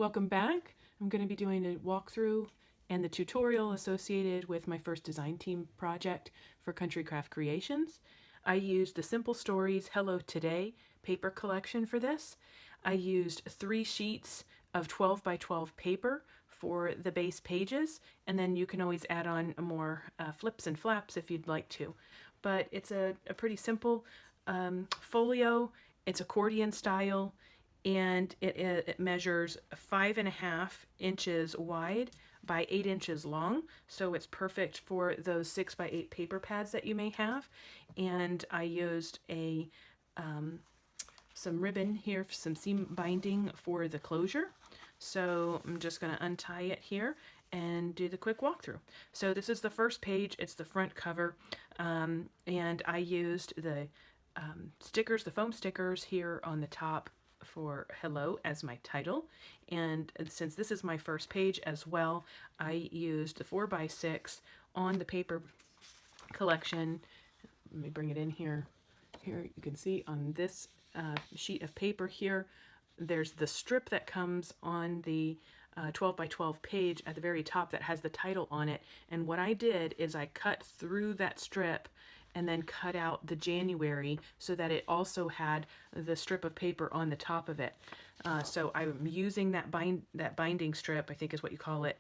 welcome back. I'm going to be doing a walkthrough and the tutorial associated with my first design team project for Country Craft Creations. I used the Simple Stories Hello Today paper collection for this. I used 3 sheets of 12 by 12 paper for the base pages, and then you can always add on more flips and flaps if you'd like to. But it's a pretty simple folio. It's accordion style, and it measures 5.5 inches wide by 8 inches long, so it's perfect for those 6 by 8 paper pads that you may have. And I used a some ribbon here, some seam binding for the closure. So I'm just going to untie it here and do the quick walkthrough. So this is the first page, it's the front cover, and I used the stickers, the foam stickers here on the top for Hello as my title. And since this is my first page as well, I used the 4x6 on the paper collection. Let me bring it in here. Here you can see on this sheet of paper here, there's the strip that comes on the 12 by 12 page at the very top that has the title on it. And what I did is I cut through that strip and then cut out the January so that it also had the strip of paper on the top of it. So I'm using that binding strip, I think is what you call it,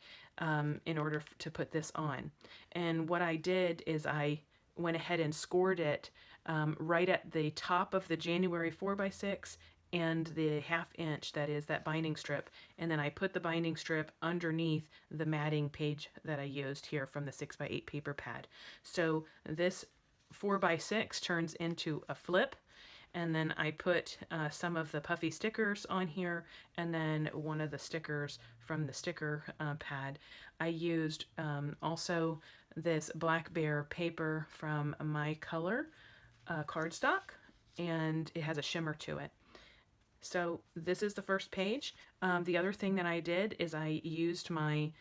in order to put this on. And what I did is I went ahead and scored it right at the top of the January 4x6 and the 1/2 inch, that is that binding strip, and then I put the binding strip underneath the matting page that I used here from the 6 by 8 paper pad. So this 4x6 turns into a flip, and then I put some of the puffy stickers on here, and then one of the stickers from the sticker pad. I used also this Black Bear paper from My Color cardstock, and it has a shimmer to it. So this is the first page. The other thing that I did is I used my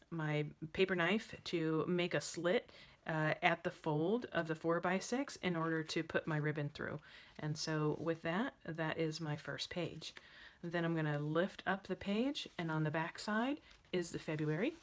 my paper knife to make a slit at the fold of the 4x6 in order to put my ribbon through. And so with that, that is my first page. Then I'm going to lift up the page, and on the back side is the February.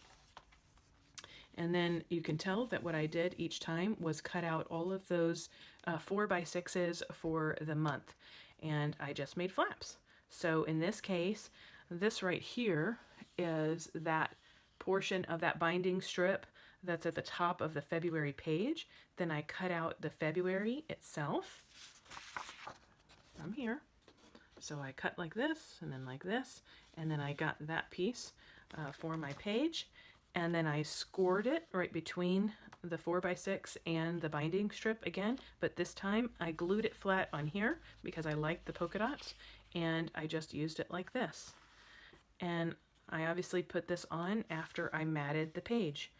And then you can tell that what I did each time was cut out all of those 4x6s for the month, and I just made flaps. So in this case, this right here is that portion of that binding strip that's at the top of the February page. Then I cut out the February itself from here. So I cut like this, and then like this, and then I got that piece for my page. And then I scored it right between the 4x6 and the binding strip again, but this time I glued it flat on here because I liked the polka dots, and I just used it like this. And I obviously put this on after I matted the page.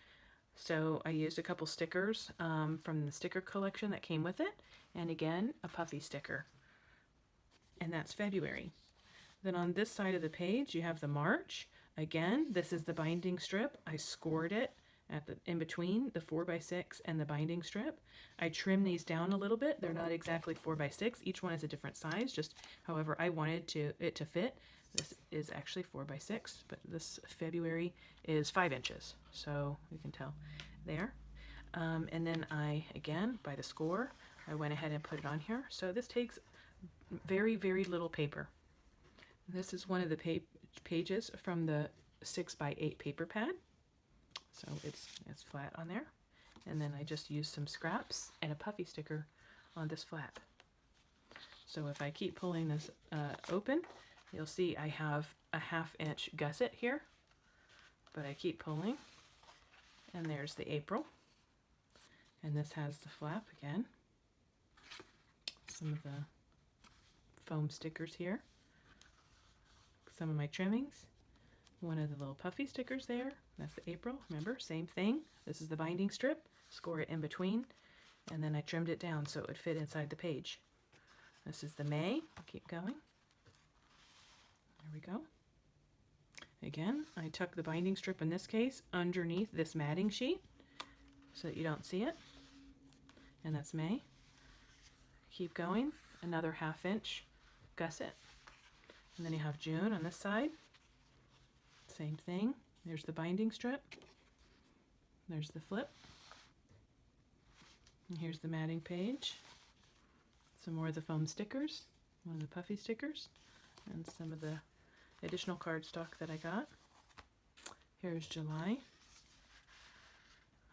So I used a couple stickers from the sticker collection that came with it, and again, a puffy sticker. And that's February. Then on this side of the page, you have the March. Again, this is the binding strip. I scored it at the in between the 4x6 and the binding strip. I trimmed these down a little bit. They're not exactly 4x6. Each one is a different size, just however I wanted it to fit. This is actually 4x6, but this February is 5 inches, so you can tell there. And then I, again, by the score, I went ahead and put it on here. So this takes very, very little paper. This is one of the pages from the 6 by 8 paper pad. So it's flat on there. And then I just used some scraps and a puffy sticker on this flap. So if I keep pulling this open, you'll see I have a 1/2 inch gusset here. But I keep pulling, and there's the April. And this has the flap again. Some of the foam stickers here. Some of my trimmings, one of the little puffy stickers there, that's the April. Remember, same thing. This is the binding strip, score it in between, and then I trimmed it down so it would fit inside the page. This is the May. I'll keep going. There we go. Again, I tuck the binding strip in this case underneath this matting sheet so that you don't see it, and that's May. Keep going, another 1/2 inch gusset. And then you have June on this side. Same thing. There's the binding strip. There's the flip. And here's the matting page. Some more of the foam stickers, one of the puffy stickers, and some of the additional cardstock that I got. Here's July.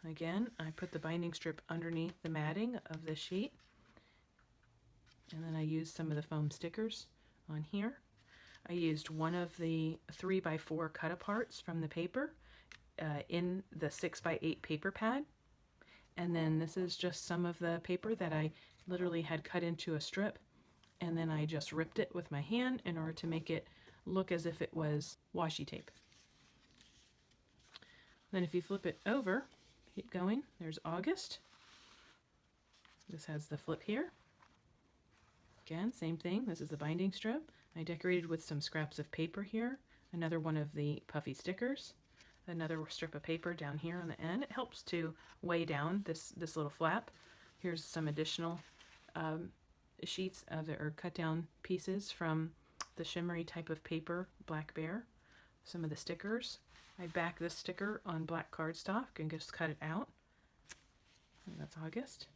Again, I put the binding strip underneath the matting of the sheet, and then I used some of the foam stickers on here. I used one of the 3x4 cut-aparts from the paper in the 6x8 paper pad, and then this is just some of the paper that I literally had cut into a strip, and then I just ripped it with my hand in order to make it look as if it was washi tape. Then if you flip it over, keep going, there's August. This has the flip here. Again, same thing, this is the binding strip. I decorated with some scraps of paper here, another one of the puffy stickers, another strip of paper down here on the end. It helps to weigh down this little flap. Here's some additional sheets of or cut down pieces from the shimmery type of paper, Black Bear. Some of the stickers. I back this sticker on black cardstock and just cut it out. And that's August.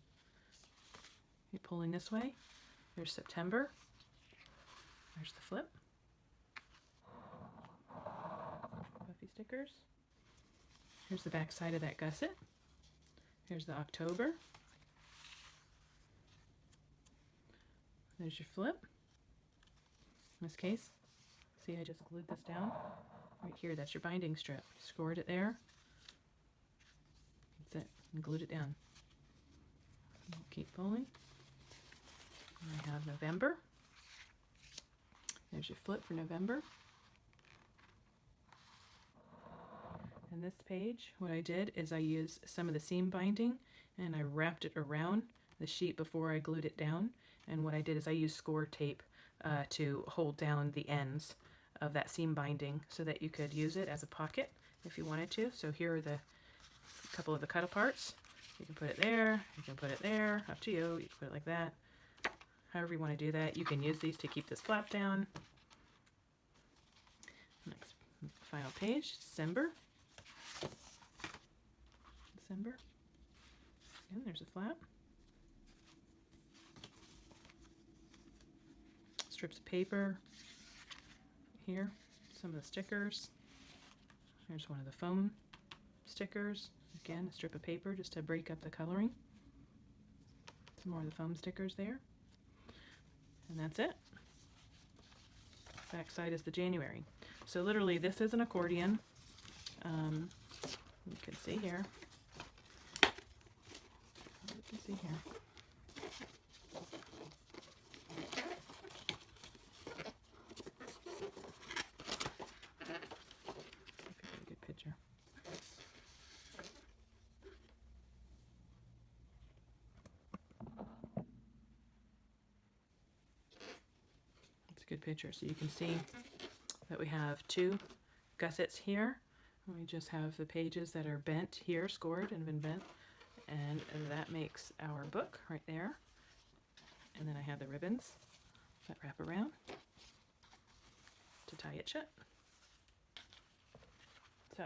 You're pulling this way. There's September. There's the flip. Puffy stickers. Here's the back side of that gusset. Here's the October. There's your flip. In this case, see, I just glued this down. Right here, that's your binding strip. Scored it there. That's it. And glued it down. Keep pulling. I have November. There's your flip for November. And this page, what I did is I used some of the seam binding and I wrapped it around the sheet before I glued it down. And what I did is I used score tape to hold down the ends of that seam binding so that you could use it as a pocket if you wanted to. So here are the couple of the cut aparts. You can put it there, you can put it there, up to you. You can put it like that. However you want to do that. You can use these to keep this flap down. Next, final page, December. December. Again, there's a flap. Strips of paper. Here, some of the stickers. Here's one of the foam stickers. Again, a strip of paper just to break up the coloring. Some more of the foam stickers there. And that's it. Back side is the January. So literally this is an accordion. You can see here. You can see here. A good picture. It's a good picture. So you can see that we have two gussets here. We just have the pages that are bent here, scored and been bent, and that makes our book right there. And then I have the ribbons that wrap around to tie it shut. So,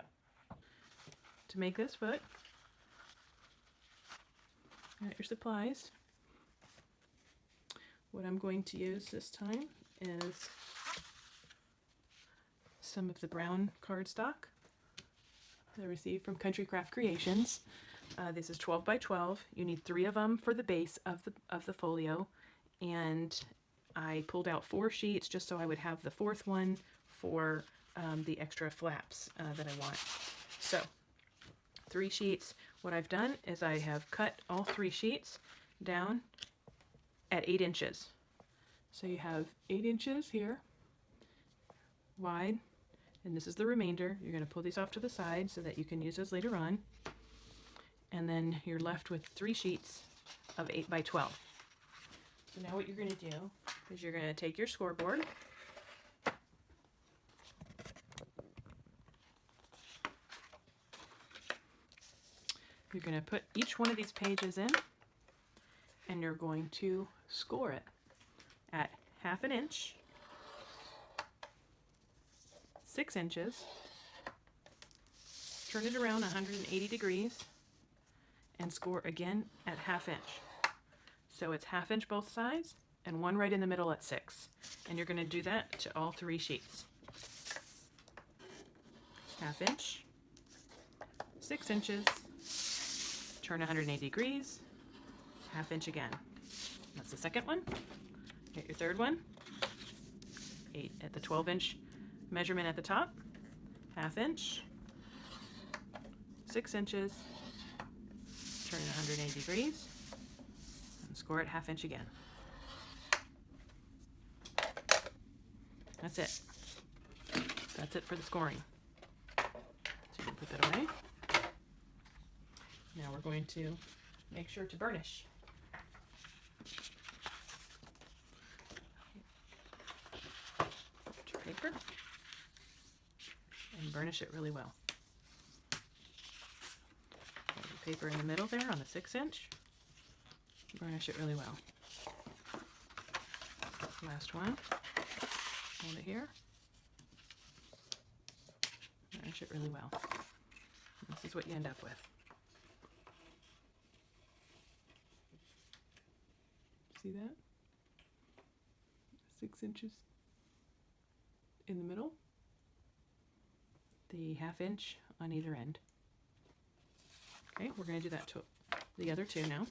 to make this book, you got your supplies. What I'm going to use this time is some of the brown cardstock that I received from Country Craft Creations. This is 12 by 12. You need 3 of them for the base of the folio, and I pulled out 4 sheets just so I would have the 4th one for the extra flaps that I want. So 3 sheets. What I've done is I have cut all 3 sheets down at 8 inches. So you have 8 inches here wide, and this is the remainder. You're going to pull these off to the side so that you can use those later on. And then you're left with 3 sheets of 8 by 12. So now what you're going to do is you're going to take your scoreboard, you're going to put each one of these pages in, and you're going to score it at 1/2 inch 6 inches, turn it around 180 degrees, and score again at 1/2 inch. So it's 1/2 inch both sides and one right in the middle at 6. And you're going to do that to all 3 sheets. 1/2 inch, 6 inches, turn 180 degrees, 1/2 inch again. That's the second one. Get your third one. 8 at the 12 inch measurement at the top, 1/2 inch, 6 inches, turn 180 degrees, and score it 1/2 inch again. That's it. That's it for the scoring. So you can put that away. Now we're going to make sure to burnish. Get your paper and burnish it really well. Hold the paper in the middle there on the 6 inch. Burnish it really well. Last one. Hold it here. Burnish it really well. This is what you end up with. See that? 6 inches in the middle. The 1/2 inch on either end. Okay, we're going to do that to the other two now.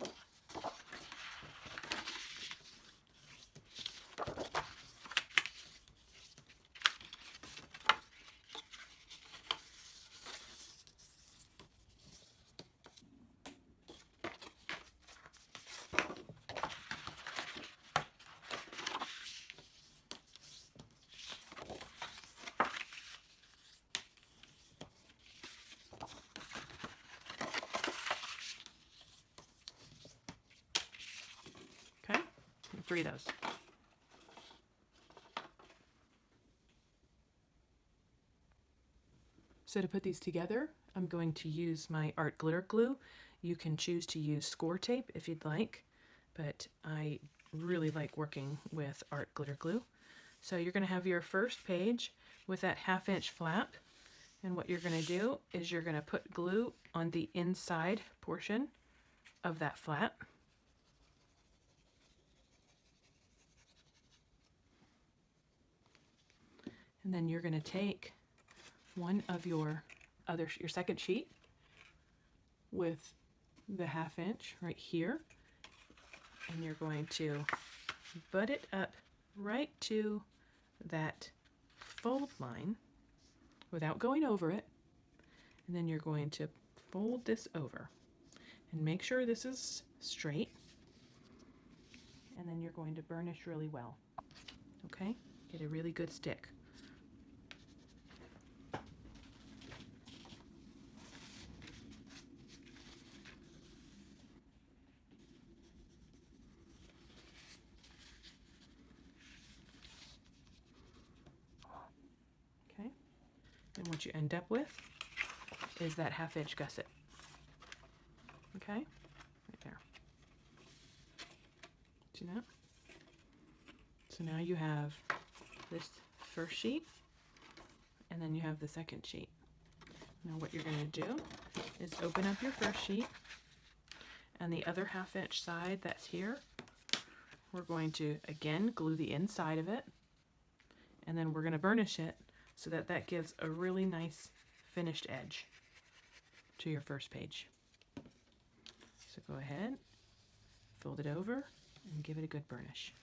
Okay, 3 of those. So to put these together, I'm going to use my art glitter glue. You can choose to use score tape if you'd like, but I really like working with art glitter glue. So you're going to have your first page with that 1/2 inch flap, and what you're going to do is you're going to put glue on the inside portion of that flap. And then you're going to take one of your second sheet with the 1/2 inch right here, and you're going to butt it up right to that fold line without going over it, and then you're going to fold this over and make sure this is straight, and then you're going to burnish really well. Okay, get a really good stick. And what you end up with is that 1/2 inch gusset. Okay, right there. See that? So now you have this first sheet, and then you have the second sheet. Now what you're going to do is open up your first sheet, and the other 1/2 inch side that's here, we're going to again glue the inside of it, and then we're going to burnish it so that that gives a really nice finished edge to your first page. So go ahead, fold it over, and give it a good burnish.